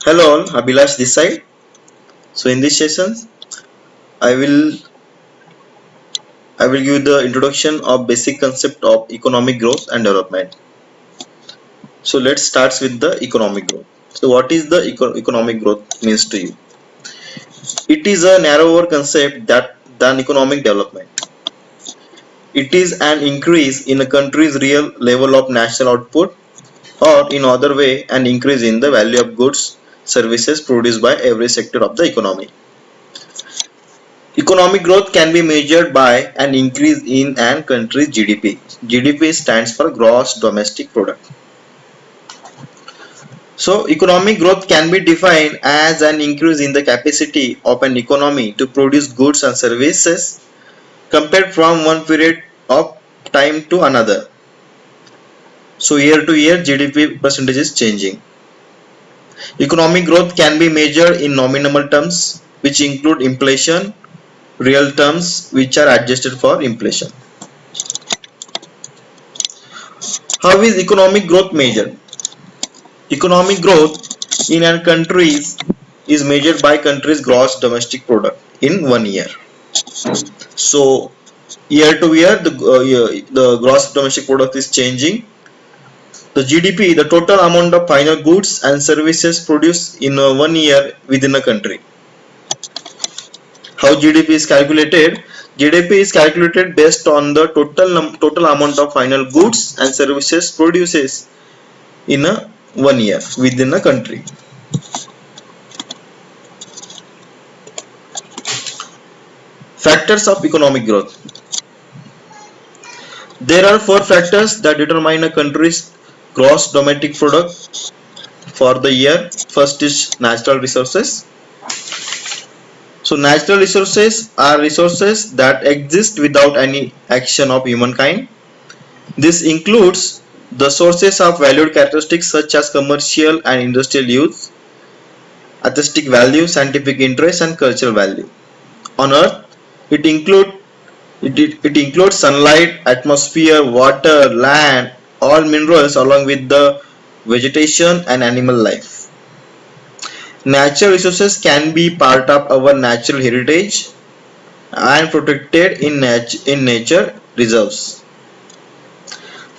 Hello all, Abhilash this side. So in this session, I will I will give the introduction of basic concept of economic growth and development. So let's start with the economic growth. So what is the economic growth means to you? It is a narrower concept than economic development. It is an increase in a country's real level of national output, or in other way an increase in the value of goods services produced by every sector of the economy. Economic growth can be measured by an increase in an country's GDP. GDP stands for gross domestic product. So economic growth can be defined as an increase in the capacity of an economy to produce goods and services compared from one period of time to another. So year to year GDP percentage is changing. Economic growth can be measured in nominal terms, which include inflation, real terms which are adjusted for inflation. How is economic growth measured? Economic growth in a country is measured by country's gross domestic product in 1 year. So year to year the gross domestic product is changing. The GDP, the total amount of final goods and services produced in 1 year within a country. How GDP is calculated? GDP is calculated based on the total amount of final goods and services produces in a 1 year within a country. Factors of economic growth. There are four factors that determine a country's gross domestic product for the year. First is natural resources. So natural resources are resources that exist without any action of humankind. This includes the sources of valued characteristics such as commercial and industrial use, artistic value, scientific interest, and cultural value. On Earth, it includes sunlight, atmosphere, water, land, all minerals along with the vegetation and animal life. Natural resources can be part of our natural heritage and protected in nature reserves.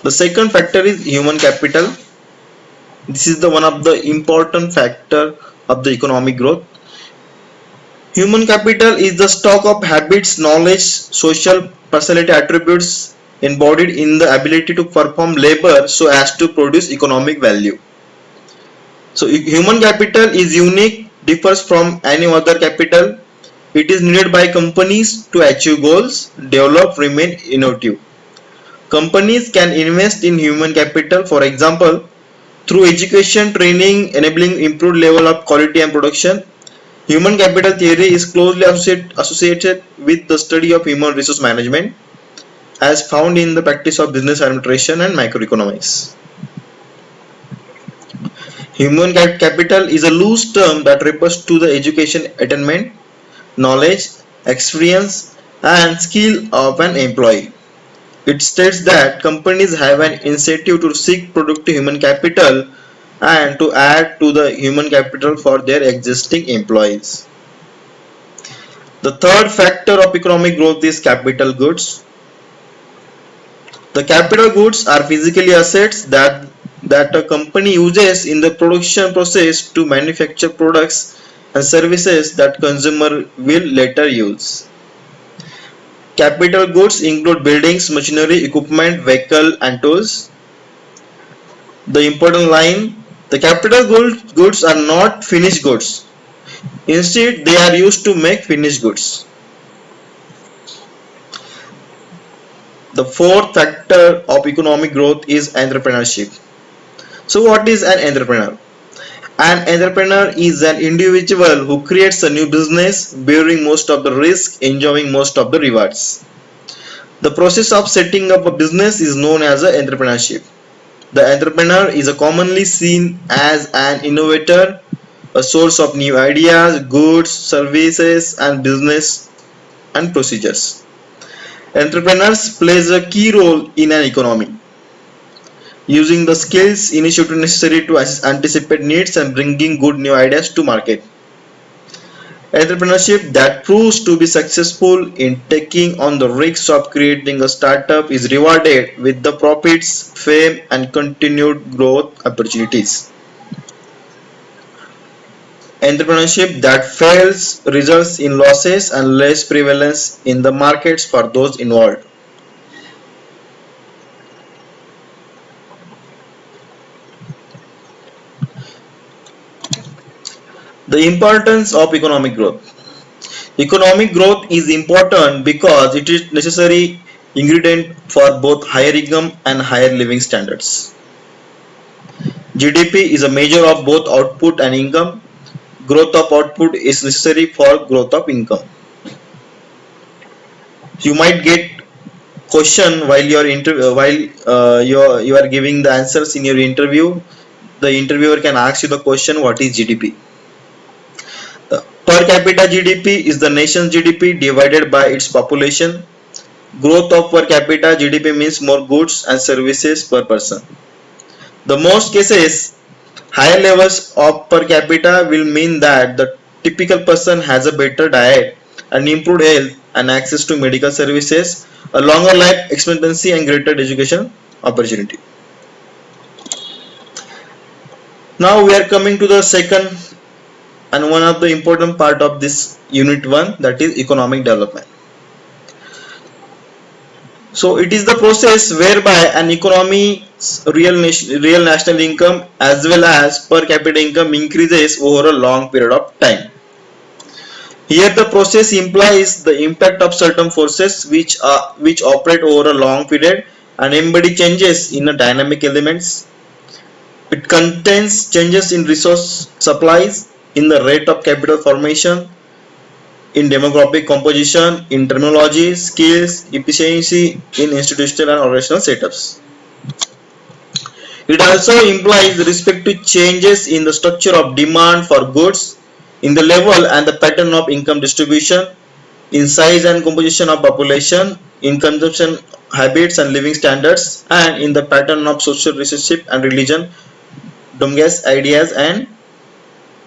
The second factor is human capital. This is the one of the important factor of the economic growth. Human capital is the stock of habits, knowledge, social personality attributes embodied in the ability to perform labor so as to produce economic value. So human capital is unique, differs from any other capital. It is needed by companies to achieve goals, develop, remain innovative. Companies can invest in human capital, for example, through education, training, enabling improved level of quality and production. Human capital theory is closely associated with the study of human resource management as found in the practice of business administration and microeconomics. Human capital is a loose term that refers to the education attainment, knowledge, experience, and skill of an employee. It states that companies have an incentive to seek productive human capital and to add to the human capital for their existing employees. The third factor of economic growth is capital goods. The capital goods are physically assets that a company uses in the production process to manufacture products and services that consumer will later use. Capital goods include buildings, machinery, equipment, vehicle and tools. The important line, the capital goods are not finished goods. Instead, they are used to make finished goods. The fourth factor of economic growth is entrepreneurship. So what is an entrepreneur? An entrepreneur is an individual who creates a new business, bearing most of the risk, enjoying most of the rewards. The process of setting up a business is known as entrepreneurship. The entrepreneur is commonly seen as an innovator, a source of new ideas, goods, services, and business and procedures. Entrepreneurs plays a key role in an economy. using the skills initiative necessary to anticipate needs and bringing good new ideas to market. Entrepreneurship that proves to be successful in taking on the risks of creating a startup is rewarded with the profits, fame, and continued growth opportunities. Entrepreneurship that fails results in losses and less prevalence in the markets for those involved. The importance of economic growth. Economic growth is important because it is necessary ingredient for both higher income and higher living standards. GDP is a measure of both output and income. Growth of output is necessary for growth of income. You might get question while you are giving the answers in your interview. The interviewer can ask you the question, what is GDP? Per capita GDP is the nation's GDP divided by its population. Growth of per capita GDP means more goods and services per person. The most cases, higher levels of per capita will mean that the typical person has a better diet and improved health and access to medical services, a longer life expectancy and greater education opportunity. Now we are coming to the second and one of the important part of this unit 1, that is economic development. So it is the process whereby an economy's real national income as well as per capita income increases over a long period of time. Here the process implies the impact of certain forces which operate over a long period and embody changes in the dynamic elements. It contains changes in resource supplies, in the rate of capital formation, in demographic composition, in terminology, skills, efficiency, in institutional and organizational setups. It also implies respect to changes in the structure of demand for goods, in the level and the pattern of income distribution, in size and composition of population, in consumption habits and living standards, and in the pattern of social relationship and religion, domestic ideas and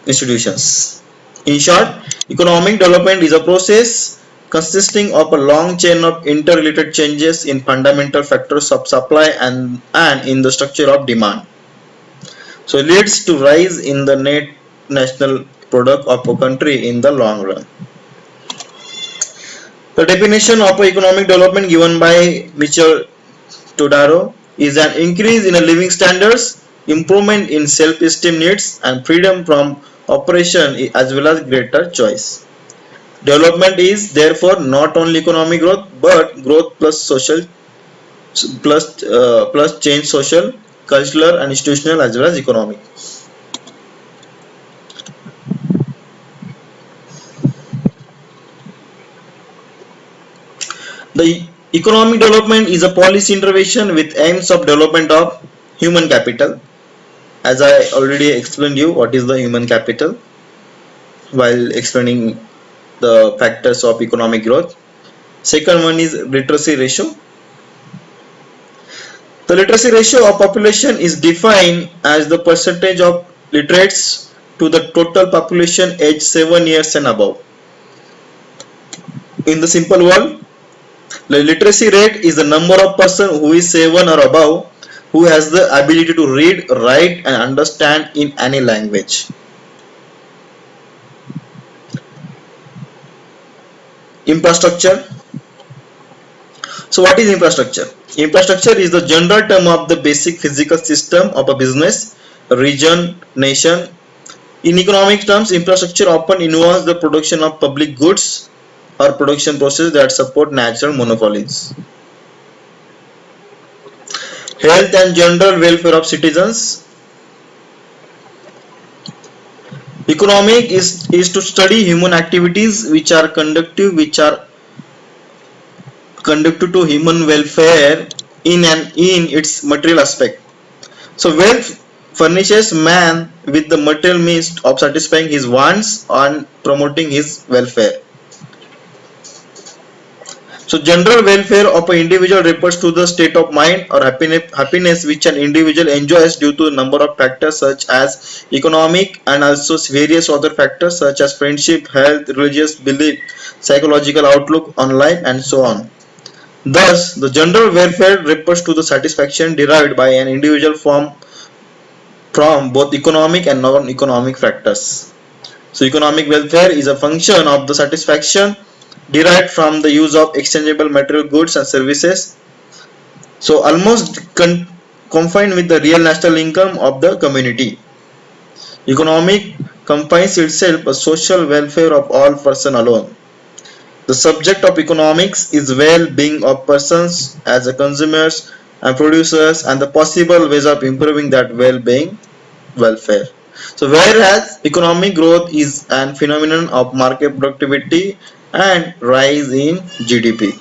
institutions. In short, economic development is a process consisting of a long chain of interrelated changes in fundamental factors of supply and in the structure of demand. So it leads to rise in the net national product of a country in the long run. The definition of economic development given by Michel Todaro is an increase in a living standards, improvement in self-esteem needs, and freedom from oppression as well as greater choice. Development is therefore not only economic growth but growth plus social plus change social, cultural, and institutional as well as economic. The economic development is a policy intervention with aims of development of human capital. As I already explained you what is the human capital while explaining the factors of economic growth. Second one is literacy ratio. The literacy ratio of population is defined as the percentage of literates to the total population aged 7 years and above. In the simple word, the literacy rate is the number of person who is 7 or above who has the ability to read, write and understand in any language. Infrastructure. So what is infrastructure? Infrastructure is the general term of the basic physical system of a business, region, nation. In economic terms, infrastructure often involves the production of public goods or production processes that support natural monopolies. Health and general welfare of citizens. Economic is to study human activities which are conducive to human welfare in its material aspect. So wealth furnishes man with the material means of satisfying his wants and promoting his welfare. So general welfare of an individual refers to the state of mind or happiness which an individual enjoys due to a number of factors such as economic and also various other factors such as friendship, health, religious belief, psychological outlook on life and so on. Thus, the general welfare refers to the satisfaction derived by an individual from both economic and non-economic factors. So economic welfare is a function of the satisfaction derived from the use of exchangeable material goods and services. So almost confined with the real national income of the community. Economic confines itself a social welfare of all person alone. The subject of economics is well-being of persons as a consumers and producers and the possible ways of improving that well-being welfare. So whereas economic growth is an phenomenon of market productivity and rise in GDP.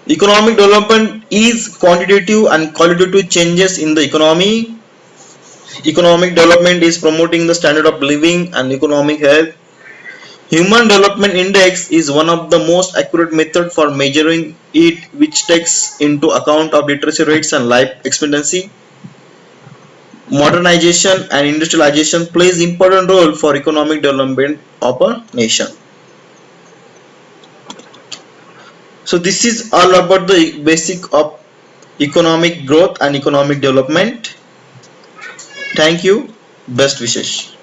Economic development is quantitative and qualitative changes in the economy. Economic development is promoting the standard of living and economic health. Human Development Index is one of the most accurate method for measuring it, which takes into account of literacy rates and life expectancy. Modernization and industrialization plays important role for economic development of a nation. So this is all about the basic of economic growth and economic development. Thank you. Best wishes.